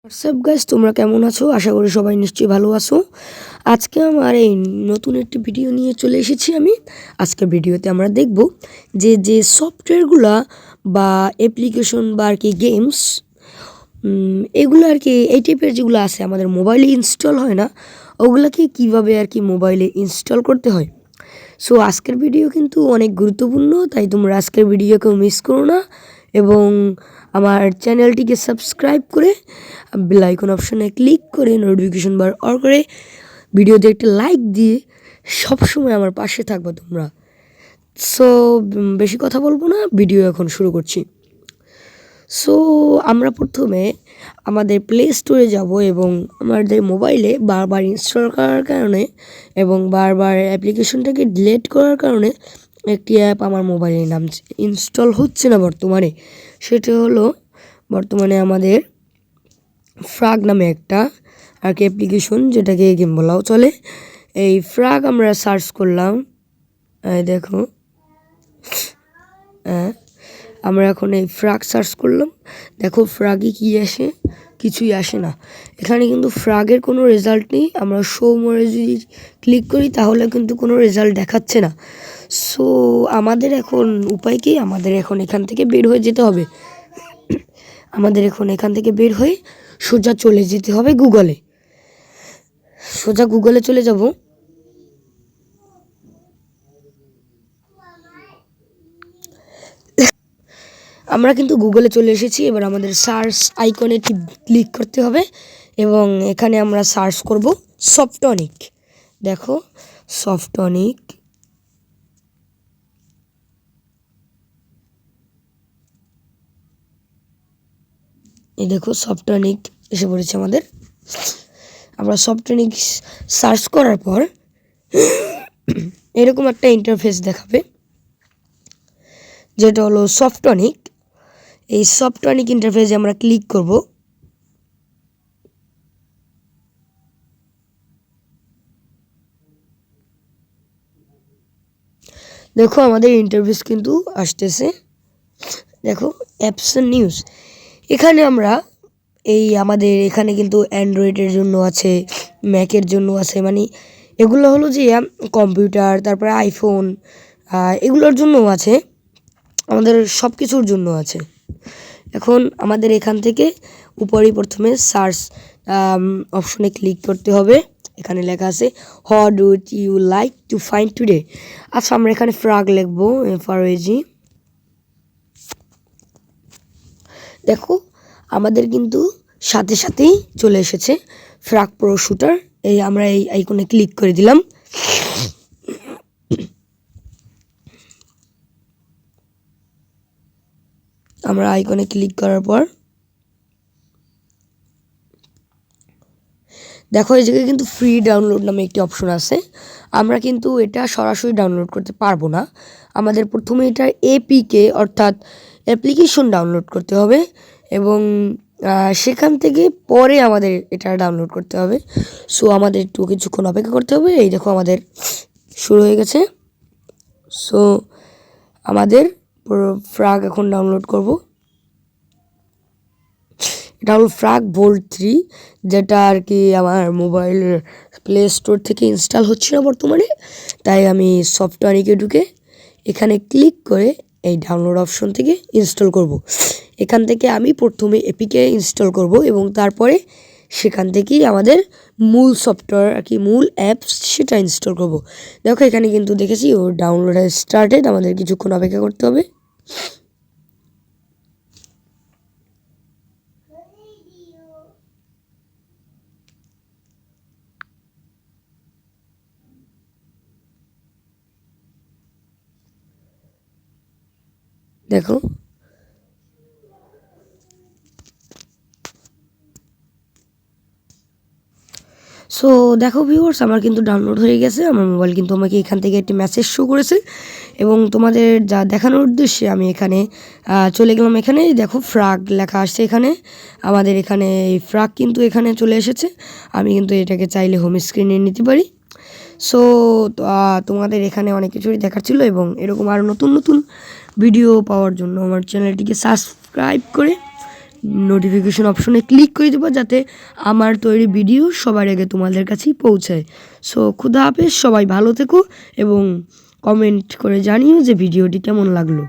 WhatsApp guys, তোমরা কেমন আছো? আশা করি সবাই নিশ্চয়ই ভালো আছো। আজকে আমার এই নতুন একটি ভিডিও নিয়ে চলে এসেছি আমি। আজকের ভিডিওতে আমরা দেখব যে সফটওয়্যারগুলা বা অ্যাপ্লিকেশন বা আর কি গেমস এগুলো আর কি এই টাইপের যেগুলো আছে আমাদের মোবাইলে ইনস্টল হয় না, ওগুলাকে কিভাবে আর কি মোবাইলে ইনস্টল করতে হয়। সো আজকের ভিডিও কিন্তু অনেক গুরুত্বপূর্ণ, তাই তোমরা আজকের ভিডিও কেউ মিস করো না এবং আমার চ্যানেলটিকে সাবস্ক্রাইব করে বেল আইকন অপশনে ক্লিক করে নোটিফিকেশন বার অন করে ভিডিওতে একটা লাইক দিয়ে সবসময় আমার পাশে থাকবে তোমরা। সো বেশি কথা বলবো না, ভিডিও এখন শুরু করছি। সো আমরা প্রথমে আমাদের প্লে স্টোরে যাব এবং আমাদের মোবাইলে বারবার ইনস্টল করার কারণে এবং বারবার অ্যাপ্লিকেশনটাকে ডিলিট করার কারণে একটি অ্যাপ আমার মোবাইলে নাম ইনস্টল হচ্ছে না বর্তমানে। সেটা হলো বর্তমানে আমাদের ফ্রাগ নামে একটা আর কি অ্যাপ্লিকেশন, যেটাকে গেম বলাও চলে। এই ফ্রাগ আমরা সার্চ করলাম, দেখো আমরা এখন এই ফ্রাগ সার্চ করলাম। দেখো ফ্রাগে কি আসে, কিছুই আসে না। এখানে কিন্তু ফ্রাগের কোনো রেজাল্ট নেই। আমরা শো মোরে যদি ক্লিক করি তাহলে কিন্তু কোনো রেজাল্ট দেখাচ্ছে না। সো আমাদের এখন উপায় কি, আমাদের এখন এখান থেকে বের হয়ে যেতে হবে। আমাদের এখন এখান থেকে বের হয়ে সোজা চলে যেতে হবে গুগলে। সোজা গুগলে চলে যাব। আমরা কিন্তু গুগলে চলে এসেছি। এবার আমাদের সার্চ আইকনে ক্লিক করতে হবে এবং এখানে আমরা সার্চ করব সফটনিক। দেখো সফটনিক, এই দেখো সফটনিক এসে পড়েছে আমাদের। আমরা সফটনিক সার্চ করার পর এরকম একটা ইন্টারফেস দেখাবে, যেটা হলো সফটনিক। এই সফটনিক ইন্টারফেসে আমরা ক্লিক করব। দেখো আমাদের ইন্টারফেস কিন্তু আসতেছে। দেখো অ্যাপস এন্ড নিউজ, এখানে আমরা এই আমাদের এখানে কিন্তু অ্যান্ড্রয়েডের জন্য আছে, ম্যাকের জন্য আছে, মানে এগুলো হলো যে কম্পিউটার, তারপরে আইফোন, এগুলোর জন্য আছে, আমাদের সব কিছুর জন্য আছে। এখন আমাদের এখান থেকে উপরেই প্রথমে সার্চ অপশনে ক্লিক করতে হবে। এখানে লেখা আছে what would you like to find today. আচ্ছা আমরা এখানে ফ্রাগ লিখবো, FRAG। দেখো আমাদের কিন্তু সাথে সাথেই চলে এসেছে ফ্রাগ প্রো শুটার। এই আমরা এই আইকনে ক্লিক করে দিলাম। আমরা আইকনে ক্লিক করার পর দেখো এই জায়গায় কিন্তু ফ্রি ডাউনলোড নামে একটি অপশন আছে। আমরা কিন্তু এটা সরাসরি ডাউনলোড করতে পারবো না, আমাদের প্রথমে এটা এপিকে অর্থাৎ অ্যাপ্লিকেশন ডাউনলোড করতে হবে এবং সেখান থেকে পরে আমাদের এটা ডাউনলোড করতে হবে। সো আমাদের একটু কিছুক্ষণ অপেক্ষা করতে হবে। এই দেখো আমাদের শুরু হয়ে গেছে। সো আমাদের ফ্রাগ এখন ডাউনলোড করব। এটা হলো ফ্রাগ বোল্ট 3, যেটা আর কি আমার মোবাইলের প্লে স্টোর থেকে ইনস্টল হচ্ছে না বর্তমানে। তাই আমি সফটওয়্যারে ঢুকে এখানে ক্লিক করে এই ডাউনলোড অপশন থেকে ইনস্টল করব। এখান থেকে আমি প্রথমে এপিকে ইনস্টল করব এবং তারপরে সেখান থেকেই আমাদের মূল সফটওয়্যার আর কি মূল অ্যাপস সেটা ইনস্টল করব। দেখো এখানে কিন্তু দেখেছি ও ডাউনলোড স্টার্টেড, আমাদের কিছুক্ষণ অপেক্ষা করতে হবে। দেখো সো দেখো ভিউয়ার্স, আমার কিন্তু ডাউনলোড হয়ে গেছে। আমার মোবাইল কিন্তু আমাকে এখান থেকে একটি মেসেজ শো করেছে এবং তোমাদের যা দেখানোর উদ্দেশ্যে আমি এখানে চলে গেলাম। এখানে দেখো ফ্রাগ লেখা আসছে, এখানে আমাদের এখানে এই ফ্রাগ কিন্তু এখানে চলে এসেছে। আমি কিন্তু এটাকে চাইলে হোম স্ক্রিনে নিতে পারি। সো তোমাদের এখানে অনেক কিছুই দেখার ছিল এবং এরকম আরও নতুন নতুন ভিডিও পাওয়ার জন্য আমার চ্যানেলটিকে সাবস্ক্রাইব করে নোটিফিকেশন অপশনে ক্লিক করে দেবো, যাতে আমার তৈরি ভিডিও সবার আগে তোমাদের কাছেই পৌঁছায়। সো খুদা হাফেজ, সবাই ভালো থেকো এবং কমেন্ট করে জানিও যে ভিডিওটি কেমন লাগলো।